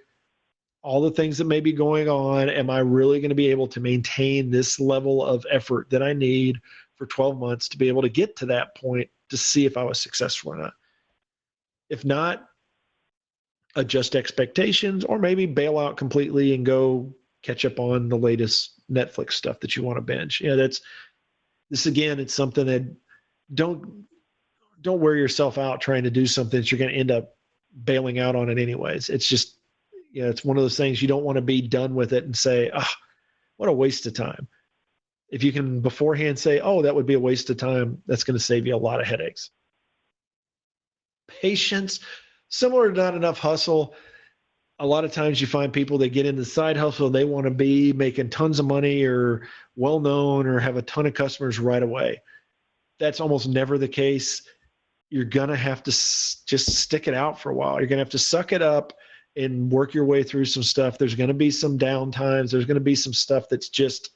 all the things that may be going on. Am I really going to be able to maintain this level of effort that I need for 12 months to be able to get to that point to see if I was successful or not? If not, adjust expectations, or maybe bail out completely and go catch up on the latest Netflix stuff that you want to binge. This again, it's something that don't wear yourself out trying to do something that you're going to end up bailing out on it anyways. It's just, it's one of those things you don't want to be done with it and say, what a waste of time. If you can beforehand say, oh, that would be a waste of time, that's going to save you a lot of headaches. Patience, similar to not enough hustle. A lot of times you find people that get into the side hustle, they want to be making tons of money or well-known or have a ton of customers right away. That's almost never the case. You're going to have to just stick it out for a while. You're going to have to suck it up and work your way through some stuff. There's going to be some downtimes. There's going to be some stuff that's just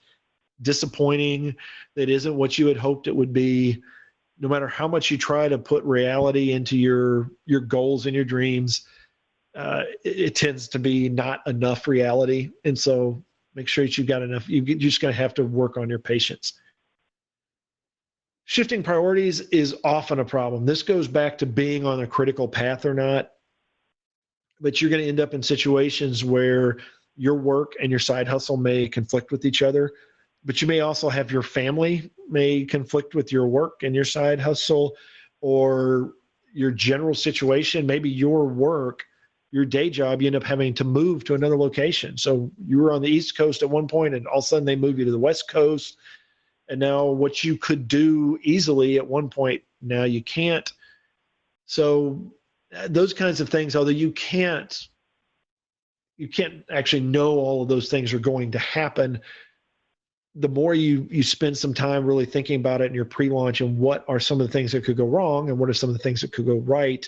disappointing, that isn't what you had hoped it would be. No matter how much you try to put reality into your goals and your dreams, it tends to be not enough reality. And so make sure that you've got enough. You're just going to have to work on your patience. Shifting priorities is often a problem. This goes back to being on a critical path or not. But you're going to end up in situations where your work and your side hustle may conflict with each other. But you may also have your family may conflict with your work and your side hustle, or your general situation. Maybe your work, your day job, you end up having to move to another location. So you were on the East Coast at one point, and all of a sudden they move you to the West Coast. And now what you could do easily at one point Now you can't. So those kinds of things, although you can't actually know all of those things are going to happen, the more you spend some time really thinking about it in your pre-launch and what are some of the things that could go wrong and what are some of the things that could go right,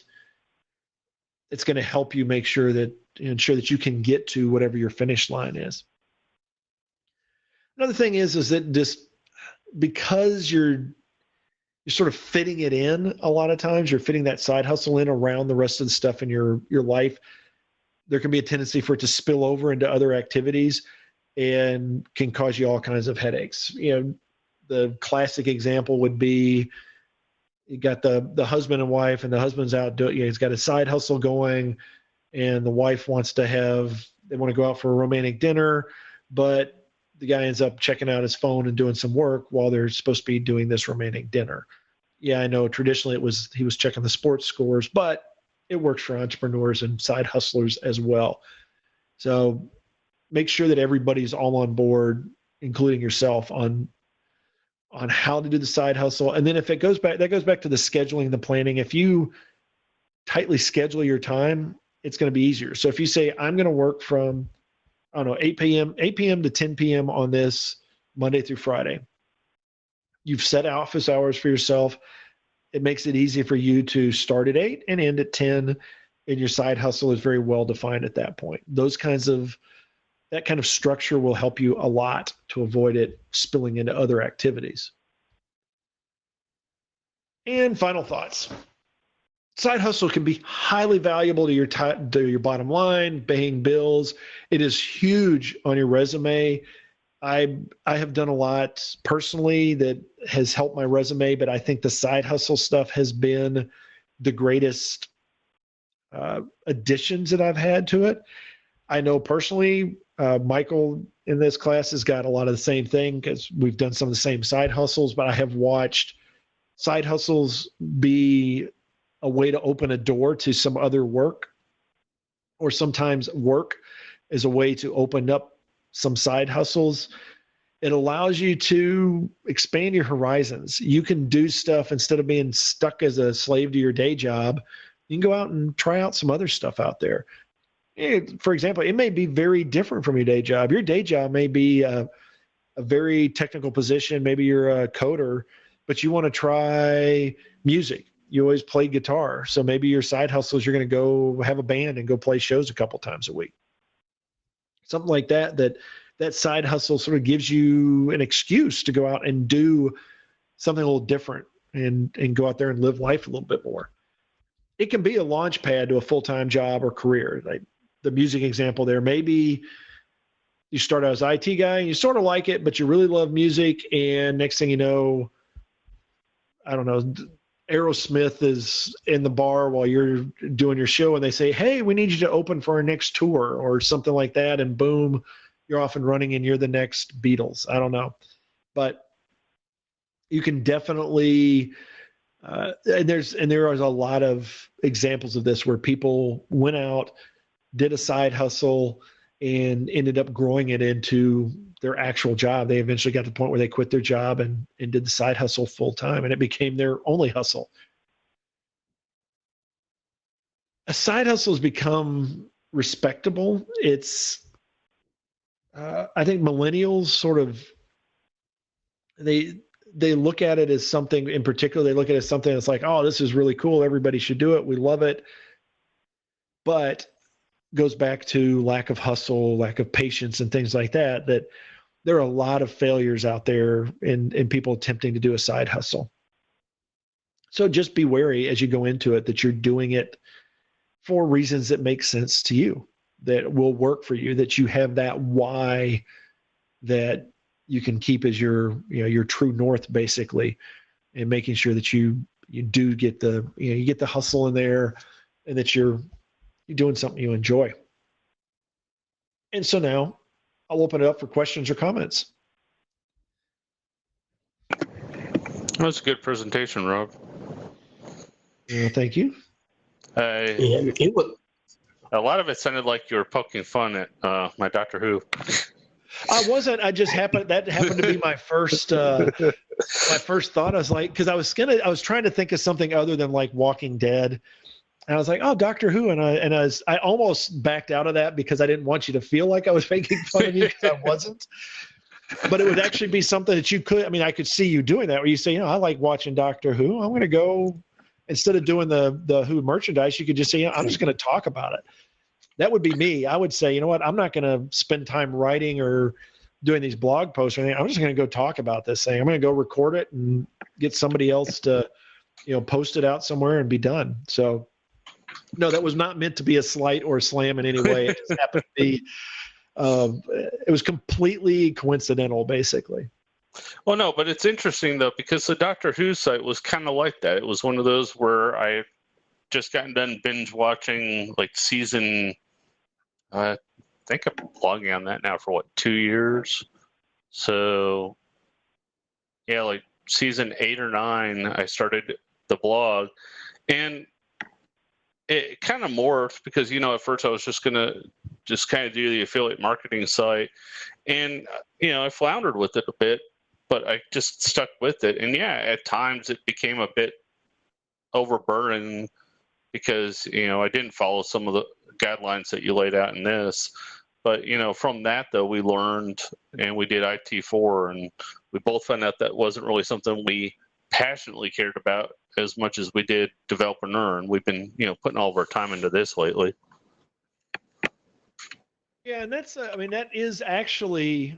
it's going to help you ensure that you can get to whatever your finish line is. Another thing is that just because you're sort of fitting it in a lot of times, you're fitting that side hustle in around the rest of the stuff in your life, there can be a tendency for it to spill over into other activities and can cause you all kinds of headaches. The classic example would be you got the husband and wife, and the husband's out doing, he's got a side hustle going, and the wife they want to go out for a romantic dinner, but the guy ends up checking out his phone and doing some work while they're supposed to be doing this romantic dinner. Yeah, I know traditionally he was checking the sports scores, but it works for entrepreneurs and side hustlers as well. So make sure that everybody's all on board, including yourself, on how to do the side hustle. And then if that goes back to the scheduling, the planning. If you tightly schedule your time, it's going to be easier. So if you say, I'm going to work from, 8 p.m. to 10 p.m. on this Monday through Friday, you've set office hours for yourself. It makes it easy for you to start at 8 and end at 10, and your side hustle is very well defined at that point. That kind of structure will help you a lot to avoid it spilling into other activities. And final thoughts. Side hustle can be highly valuable to your bottom line, paying bills. It is huge on your resume. I have done a lot personally that has helped my resume, but I think the side hustle stuff has been the greatest additions that I've had to it. I know personally, Michael in this class has got a lot of the same thing because we've done some of the same side hustles, but I have watched side hustles be a way to open a door to some other work, or sometimes work is a way to open up some side hustles. It allows you to expand your horizons. You can do stuff instead of being stuck as a slave to your day job. You can go out and try out some other stuff out there. For example, it may be very different from your day job. Your day job may be a very technical position. Maybe you're a coder, but you want to try music. You always play guitar. So maybe your side hustle is you're going to go have a band and go play shows a couple times a week. Something like that side hustle sort of gives you an excuse to go out and do something a little different and go out there and live life a little bit more. It can be a launch pad to a full-time job or career. Like the music example there, maybe you start out as an IT guy and you sort of like it, but you really love music. And next thing you know, I don't know, Aerosmith is in the bar while you're doing your show and they say, hey, we need you to open for our next tour or something like that. And boom, you're off and running and you're the next Beatles. I don't know. But you can definitely, and there are a lot of examples of this where people went out, did a side hustle, and ended up growing it into their actual job. They eventually got to the point where they quit their job and did the side hustle full time, and it became their only hustle. A side hustle has become respectable. It's, I think millennials sort of, they look at it as something in particular. They look at it as something that's like, oh, this is really cool. Everybody should do it. We love it. But goes back to lack of hustle, lack of patience, and things like that, that there are a lot of failures out there in people attempting to do a side hustle. So just be wary as you go into it that you're doing it for reasons that make sense to you, that will work for you, that you have that why that you can keep as your true north, basically, and making sure that you do get you get the hustle in there, and that you're doing something you enjoy. And so now I'll open it up for questions or comments. That's a good presentation, Rob. Thank you. It was. A lot of it sounded like you were poking fun at my Doctor Who. I wasn't. I just happened. That happened to be my first thought. I was like, because I was trying to think of something other than like Walking Dead, and I was like, oh, Doctor Who, I almost backed out of that because I didn't want you to feel like I was making fun of you because I wasn't. But it would actually be something that you could. I mean, I could see you doing that where you say, I like watching Doctor Who. I'm going to go instead of doing the Who merchandise. You could just say, I'm just going to talk about it. That would be me. I would say, you know what? I'm not going to spend time writing or doing these blog posts or anything. I'm just going to go talk about this thing. I'm going to go record it and get somebody else to, post it out somewhere and be done. So, no, that was not meant to be a slight or a slam in any way. It just happened to be. It was completely coincidental, basically. Well, no, but it's interesting though because the Doctor Who site was kind of like that. It was one of those where I just gotten done binge watching like season. I think I'm blogging on that now for 2 years. So yeah, like season 8 or 9, I started the blog, and it kind of morphed because at first I was just gonna kind of do the affiliate marketing site, and I floundered with it a bit, but I just stuck with it. And yeah, at times it became a bit overburdened because I didn't follow some of the guidelines that you laid out in this. But from that though, we learned and we did IT4, and we both found out that wasn't really something we passionately cared about as much as we did develop and learn. We've been putting all of our time into this lately. Yeah, and that's that is actually,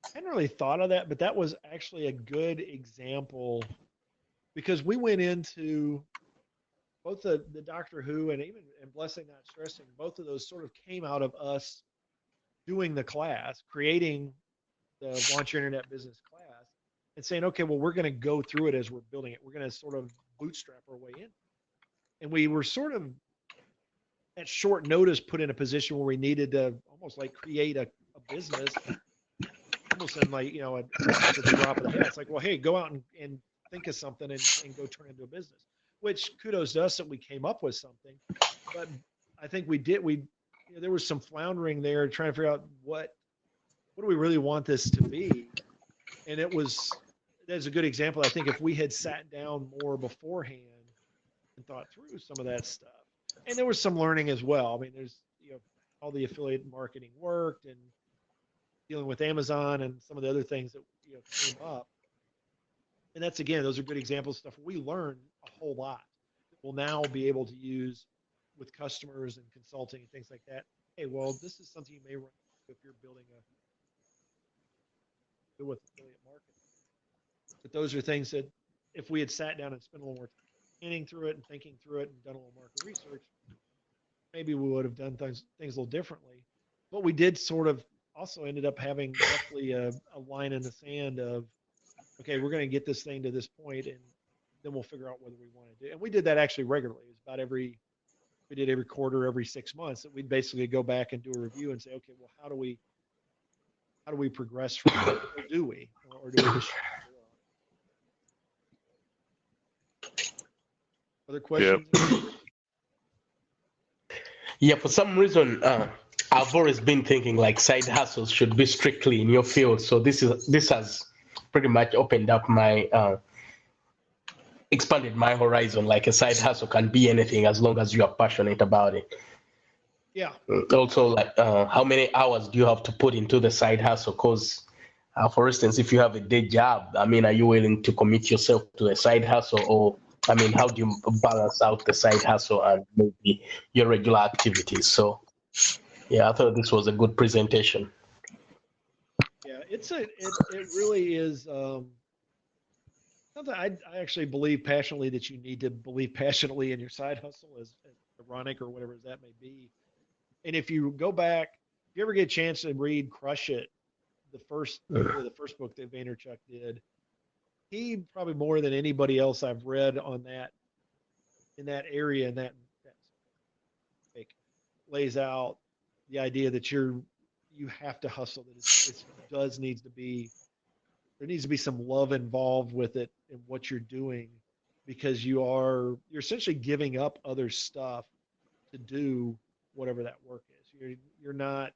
I hadn't really thought of that, but that was actually a good example because we went into both the Doctor Who and Blessing Not Stressing. Both of those sort of came out of us doing the class, creating the Launch Your Internet Business class, and saying, okay, well, we're going to go through it as we're building it. We're going to sort of bootstrap our way in. And we were sort of at short notice put in a position where we needed to almost like create a business, almost in like, at the drop of the hat. It's like, well, hey, go out and think of something and go turn it into a business, which kudos to us that we came up with something. But I think there was some floundering there trying to figure out what do we really want this to be. And that's a good example. I think if we had sat down more beforehand and thought through some of that stuff, and there was some learning as well. I mean, there's, all the affiliate marketing worked and dealing with Amazon and some of the other things that, came up. And that's, again, those are good examples of stuff we learned a whole lot that we'll now be able to use with customers and consulting and things like that. Hey, well, this is something you may run into if you're building with affiliate marketing. But those are things that if we had sat down and spent a little more time planning through it and thinking through it and done a little market research, maybe we would have done things a little differently. But we did sort of also ended up having roughly a line in the sand of, okay, we're going to get this thing to this point, and then we'll figure out whether we want to do it. And we did that actually regularly. It was about every quarter, every 6 months, that we'd basically go back and do a review and say, okay, well, how do we progress from there? Or do we? Or do we just other questions? Yeah, for some reason, I've always been thinking like side hustles should be strictly in your field. So this has pretty much opened up my expanded my horizon. Like a side hustle can be anything as long as you are passionate about it. Yeah. Also, like how many hours do you have to put into the side hustle? Because, for instance, if you have a day job, I mean, are you willing to commit yourself to a side hustle, or I mean, how do you balance out the side hustle and maybe your regular activities? So, yeah, I thought this was a good presentation. Yeah, it really is something I actually believe passionately that you need to believe passionately in your side hustle, as ironic or whatever that may be. And if you go back, if you ever get a chance to read Crush It, the first book that Vaynerchuk did, he probably more than anybody else I've read on that in that area and that like, lays out the idea that you have to hustle, that there needs to be some love involved with it and what you're doing, because you're essentially giving up other stuff to do whatever that work is. You're not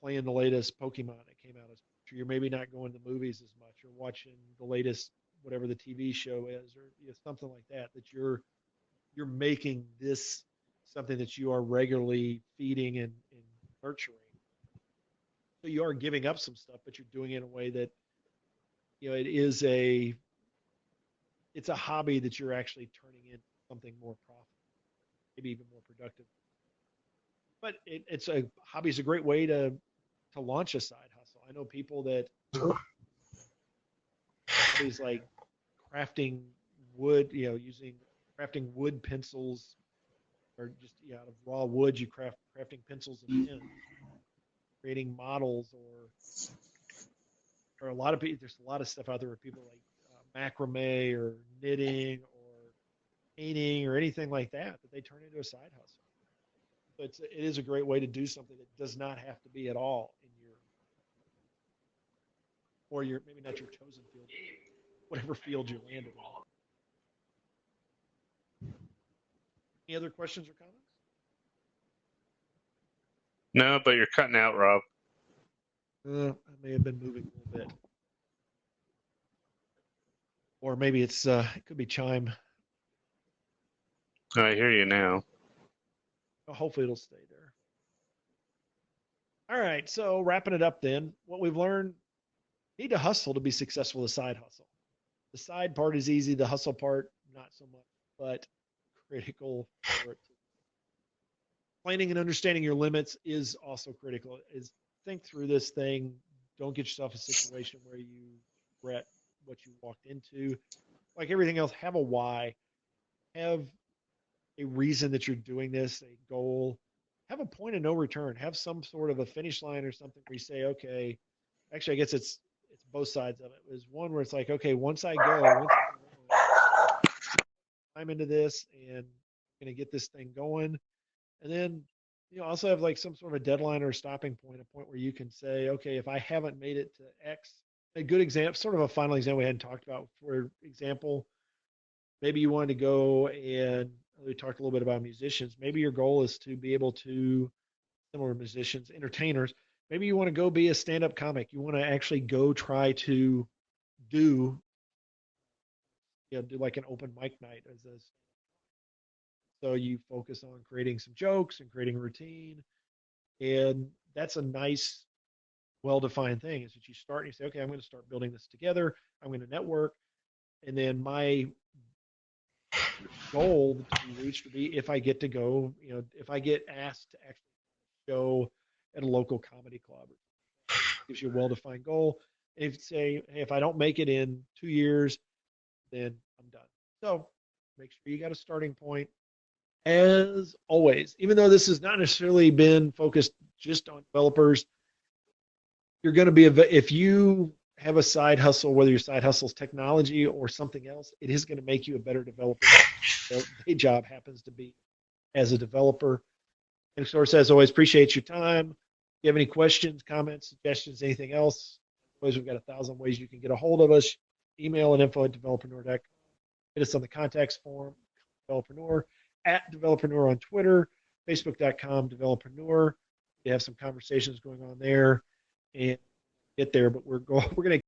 playing the latest Pokemon that came out. You're maybe not going to the movies as much or watching the latest whatever the TV show is, or something like that. That you're making this something that you are regularly feeding and nurturing. So you are giving up some stuff, but you're doing it in a way that it's a hobby that you're actually turning into something more profitable, maybe even more productive. But it's a hobby is a great way to launch a side hustle. I know people that hobbies like crafting wood, using crafting wood pencils, or just out of raw wood, you crafting pencils and pens, creating models, or a lot of people. There's a lot of stuff out there where people like macrame or knitting or painting or anything like that they turn into a side hustle. So it is a great way to do something that does not have to be at all in your maybe not your chosen field, whatever field you landed on. Any other questions or comments? No, but you're cutting out, Rob. I may have been moving a little bit, or maybe it could be chime. I hear you now. Hopefully it'll stay there. All right, so wrapping it up then, what we've learned: need to hustle to be successful with a side hustle. The side part is easy, the hustle part not so much, but critical for it. Planning and understanding your limits is also critical. Is think through this thing. Don't get yourself a situation where you regret what you walked into. Like everything else, have a why. Have a reason that you're doing this, a goal. Have a point of no return. Have some sort of a finish line or something where you say, okay, actually, I guess it's both sides of it. There's one where it's like, okay, once I'm into this and I'm going to get this thing going. And then, also have like some sort of a deadline or a stopping point, a point where you can say, okay, if I haven't made it to X, a good example, sort of a final example we hadn't talked about, for example, maybe you wanted to go and we talked a little bit about musicians. Maybe your goal is to be able to, similar musicians, entertainers, maybe you want to go be a stand-up comic. You want to actually go try to do, do like an open mic night as a, so you focus on creating some jokes and creating a routine. And that's a nice, well-defined thing, is that you start and you say, okay, I'm going to start building this together. I'm going to network. And then my goal to be reached would be if I get to go, if I get asked to actually show at a local comedy club, it gives you a well-defined goal. If say, hey, if I don't make it in 2 years, then I'm done. So make sure you got a starting point. As always, even though this has not necessarily been focused just on developers, you're going to be, if you have a side hustle, whether your side hustle is technology or something else, it is going to make you a better developer. The day job happens to be as a developer. And of course, as always, appreciate your time. If you have any questions, comments, suggestions, anything else, always, we've got 1,000 ways you can get a hold of us. Email at info@developernoor.com. Hit us on the contacts form, developernoor, @developernoor on Twitter, facebook.com, developernoor. We have some conversations going on there and get there, but we're going to